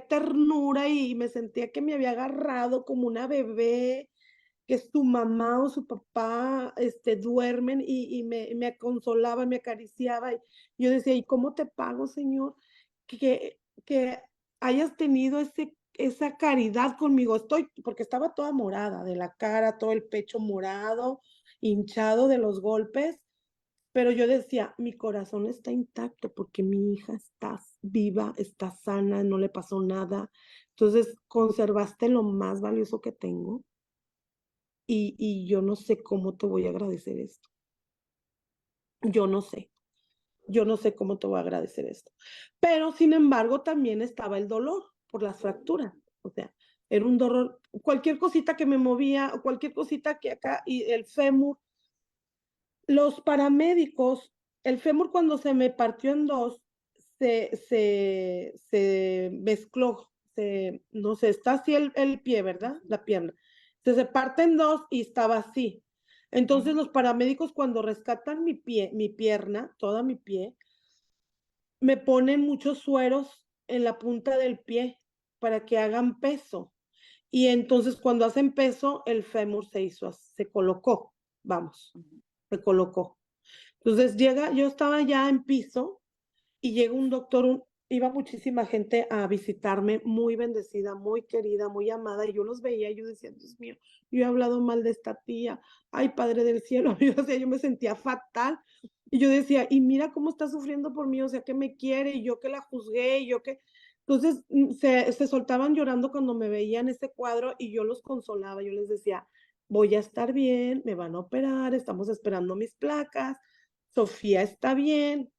S1: ternura, y me sentía que me había agarrado como una bebé, que su mamá o su papá, duermen y me consolaba, me acariciaba, y yo decía: "¿Y cómo te pago, Señor, que hayas tenido esa caridad conmigo?". Porque estaba toda morada de la cara, todo el pecho morado, hinchado de los golpes, pero yo decía: "Mi corazón está intacto porque mi hija está viva, está sana, no le pasó nada. Entonces, conservaste lo más valioso que tengo, y yo no sé cómo te voy a agradecer esto. Yo no sé, yo no sé cómo te voy a agradecer esto". Pero, sin embargo, también estaba el dolor por las fracturas. O sea, era un dolor, cualquier cosita que me movía, o cualquier cosita que acá, y el fémur. Los paramédicos, el fémur cuando se me partió en 2, se mezcló, no sé, está así el pie, ¿verdad? La pierna. Se parte en 2 y estaba así. Entonces,
S2: Ujú.
S1: los paramédicos, cuando rescatan mi pierna, toda mi pie, me ponen muchos sueros en la punta del pie para que hagan peso. Y entonces, cuando hacen peso, el fémur se colocó, vamos,
S2: Ujú.
S1: se colocó. Entonces yo estaba ya en piso y llega un doctor, iba muchísima gente a visitarme, muy bendecida, muy querida, muy amada, y yo los veía y yo decía: "Dios mío, yo he hablado mal de esta tía, ay, Padre del cielo", yo, o sea, yo me sentía fatal, y yo decía: "Y mira cómo está sufriendo por mí, o sea, que me quiere, y yo que la juzgué, y yo que". Entonces, se soltaban llorando cuando me veían ese cuadro, y yo los consolaba, yo les decía: "Voy a estar bien, me van a operar, estamos esperando mis placas, Sofía está bien".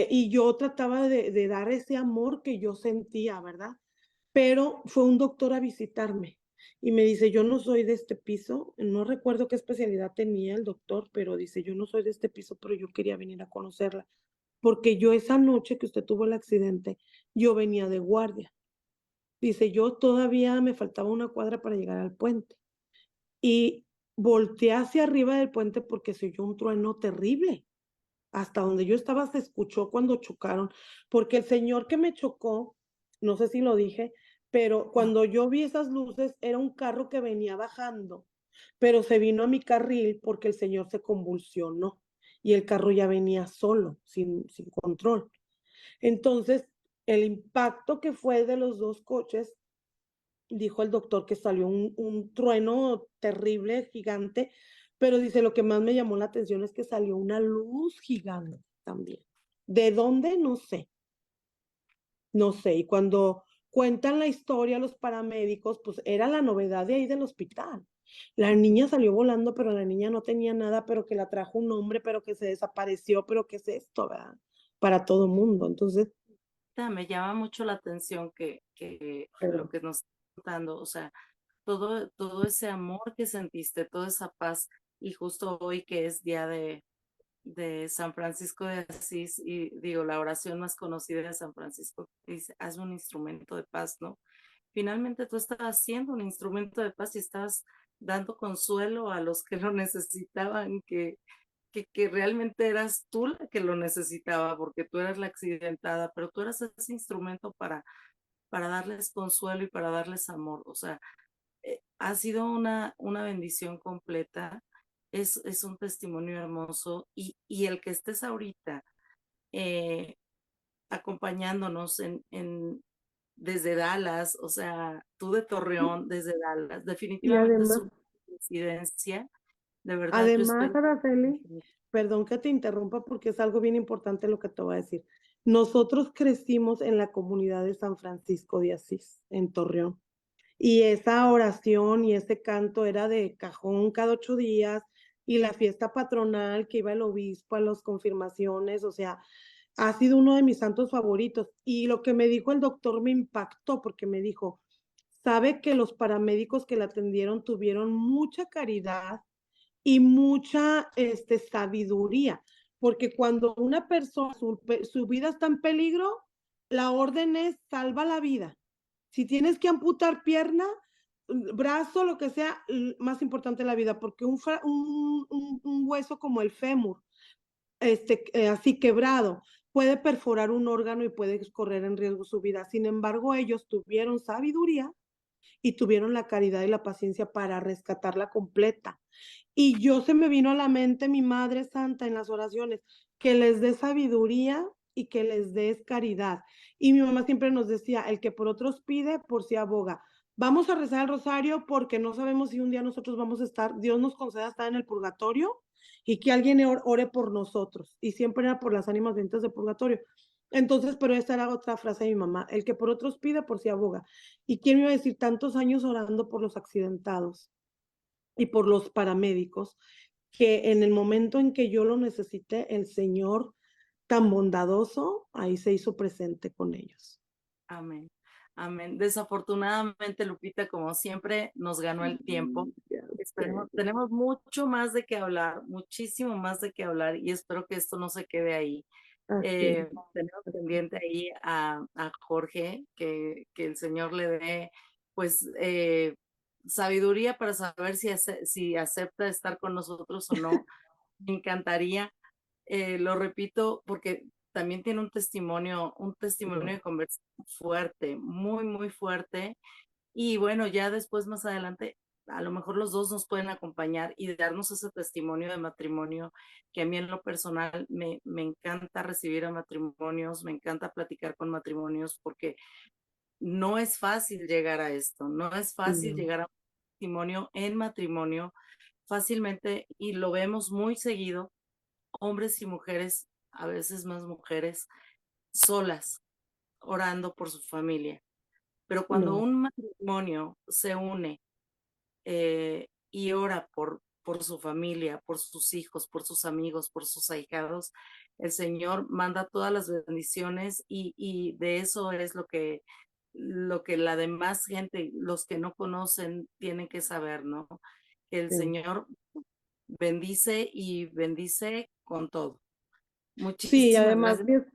S1: Y yo trataba de dar ese amor que yo sentía, ¿verdad? Pero fue un doctor a visitarme y me dice: "Yo no soy de este piso", no recuerdo qué especialidad tenía el doctor, pero dice: "Yo no soy de este piso, pero yo quería venir a conocerla, porque yo esa noche que usted tuvo el accidente, yo venía de guardia". Dice: "Yo todavía me faltaba una cuadra para llegar al puente, y volteé hacia arriba del puente porque se oyó un trueno terrible. Hasta donde yo estaba se escuchó cuando chocaron, porque el señor que me chocó, no sé si lo dije, pero
S2: No.
S1: cuando yo vi esas luces era un carro que venía bajando, pero se vino a mi carril porque el señor se convulsionó y el carro ya venía solo, sin control. Entonces, el impacto que fue de los 2 coches, dijo el doctor que salió un trueno terrible, gigante, pero dice, lo que más me llamó la atención es que salió una luz gigante también. ¿De dónde? No sé, no sé. Y cuando cuentan la historia los paramédicos, pues era la novedad de ahí del hospital. La niña salió volando, pero la niña no tenía nada, pero que la trajo un hombre, pero que se desapareció, pero ¿qué es esto, verdad? Para todo mundo. Entonces,
S2: Me llama mucho la atención que lo
S1: pero
S2: que nos está contando, o sea, todo ese amor que sentiste, toda esa paz, y justo hoy que es día de San Francisco de Asís, y digo, la oración más conocida de San Francisco dice, haz un instrumento de paz, ¿no? Finalmente tú estabas siendo un instrumento de paz y estabas dando consuelo a los que lo necesitaban, que realmente eras tú la que lo necesitaba, porque tú eras la accidentada, pero tú eras ese instrumento para darles consuelo y para darles amor. O sea, ha sido una bendición completa, es un testimonio hermoso y el que estés ahorita eh, acompañándonos desde Dallas, o sea, tú de Torreón, desde Dallas,
S1: y
S2: definitivamente es
S1: además
S2: una coincidencia. De verdad, yo
S1: además,
S2: espero.
S1: Araceli, perdón que te interrumpa porque es algo bien importante lo que te voy a decir. Nosotros crecimos en la comunidad de San Francisco de Asís, en Torreón. Y esa oración y ese canto era de cajón cada 8 días, y la fiesta patronal que iba el obispo a las confirmaciones, o sea, ha sido uno de mis santos favoritos. Y lo que me dijo el doctor me impactó porque me dijo, sabe que los paramédicos que la atendieron tuvieron mucha caridad y mucha sabiduría, porque cuando una persona, su vida está en peligro, la orden es salva la vida. Si tienes que amputar pierna, brazo, lo que sea, más importante la vida, porque un hueso como el fémur, así quebrado, puede perforar un órgano y puede correr en riesgo su vida. Sin embargo, ellos tuvieron sabiduría y tuvieron la caridad y la paciencia para rescatarla completa. Y yo se me vino a la mente mi Madre Santa en las oraciones, que les dé sabiduría y que les des caridad. Y mi mamá siempre nos decía, el que por otros pide, por sí aboga. Vamos a rezar el rosario porque no sabemos si un día nosotros vamos a estar, Dios nos conceda estar en el purgatorio y que alguien ore por nosotros. Y siempre era por las ánimas benditas del purgatorio. Entonces, pero esta era otra frase de mi mamá, el que por otros pide, por sí aboga. ¿Y quién me iba a decir tantos años orando por los accidentados y por los paramédicos, que en el momento en que yo lo necesité, el Señor tan bondadoso, ahí se hizo presente con ellos?
S2: Amén, amén. Desafortunadamente, Lupita, como siempre, nos ganó el tiempo.
S1: Ya sé.
S2: Tenemos mucho más de qué hablar, muchísimo más de qué hablar y espero que esto no se quede ahí.
S1: Así es.
S2: Tenemos pendiente ahí a Jorge, que el Señor le dé, pues, sabiduría para saber si acepta estar con nosotros o no. Me encantaría, lo repito, porque también tiene un testimonio de conversión fuerte, muy, muy fuerte. Y bueno, ya después, más adelante, a lo mejor los dos nos pueden acompañar y darnos ese testimonio de matrimonio, que a mí en lo personal me encanta recibir a matrimonios, me encanta platicar con matrimonios, porque no es fácil llegar a esto, no es fácil
S1: No,
S2: llegar a un testimonio en matrimonio fácilmente y lo vemos muy seguido, hombres y mujeres, a veces más mujeres, solas, orando por su familia. Pero cuando
S1: no,
S2: un matrimonio se une y ora por su familia, por sus hijos, por sus amigos, por sus ahijados, el Señor manda todas las bendiciones y de eso es lo que la demás gente, los que no conocen, tienen que saber, ¿no? Que el
S1: sí.
S2: Señor bendice y bendice con todo.
S1: Sí,
S2: Muchísimas
S1: además
S2: gracias.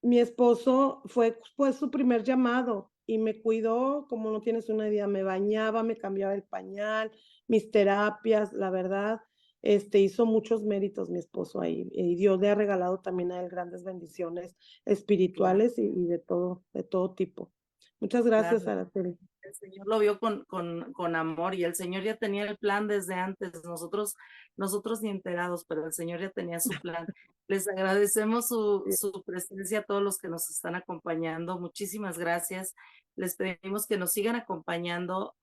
S1: mi esposo fue pues su primer llamado y me cuidó, como no tienes una idea, me bañaba, me cambiaba el pañal, mis terapias, la verdad, hizo muchos méritos mi esposo ahí, y Dios le ha regalado también a él grandes bendiciones
S2: Claro,
S1: espirituales y de todo tipo. Muchas gracias,
S2: claro.
S1: Araceli.
S2: el Señor lo vio con amor y el Señor ya tenía el plan desde antes, nosotros ni enterados, pero el Señor ya tenía su plan. Les agradecemos su presencia a todos los que nos están acompañando. Muchísimas gracias. Les pedimos que nos sigan acompañando.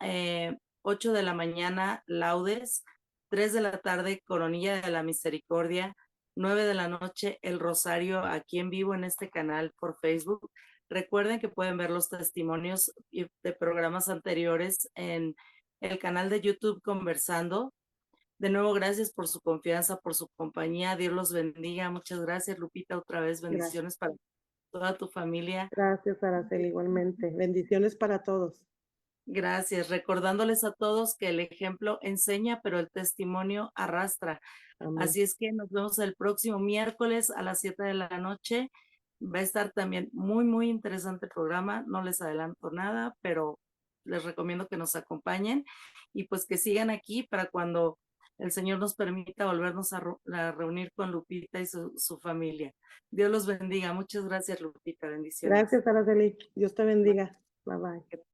S2: 8 de la mañana, laudes, 3 de la tarde, coronilla de la misericordia, 9 de la noche, el rosario aquí en vivo en este canal por Facebook. Recuerden que pueden ver los testimonios de programas anteriores en el canal de YouTube Conversando. De nuevo, gracias por su confianza, por su compañía. Dios los bendiga. Muchas gracias, Lupita. Otra vez,
S1: Gracias.
S2: bendiciones para toda tu familia.
S1: Gracias, Araceli, igualmente. Bendiciones para todos.
S2: Gracias. Recordándoles a todos que el ejemplo enseña, pero el testimonio arrastra.
S1: Amén.
S2: Así es que nos vemos el próximo miércoles a las 7 de la noche. Va a estar también muy, muy interesante el programa. No les adelanto nada, pero les recomiendo que nos acompañen y pues que sigan aquí para cuando el Señor nos permita volvernos a reunir con Lupita y su familia. Dios los bendiga. Muchas gracias, Lupita. Bendiciones.
S1: Gracias, Araceli. Dios te bendiga. Bye bye.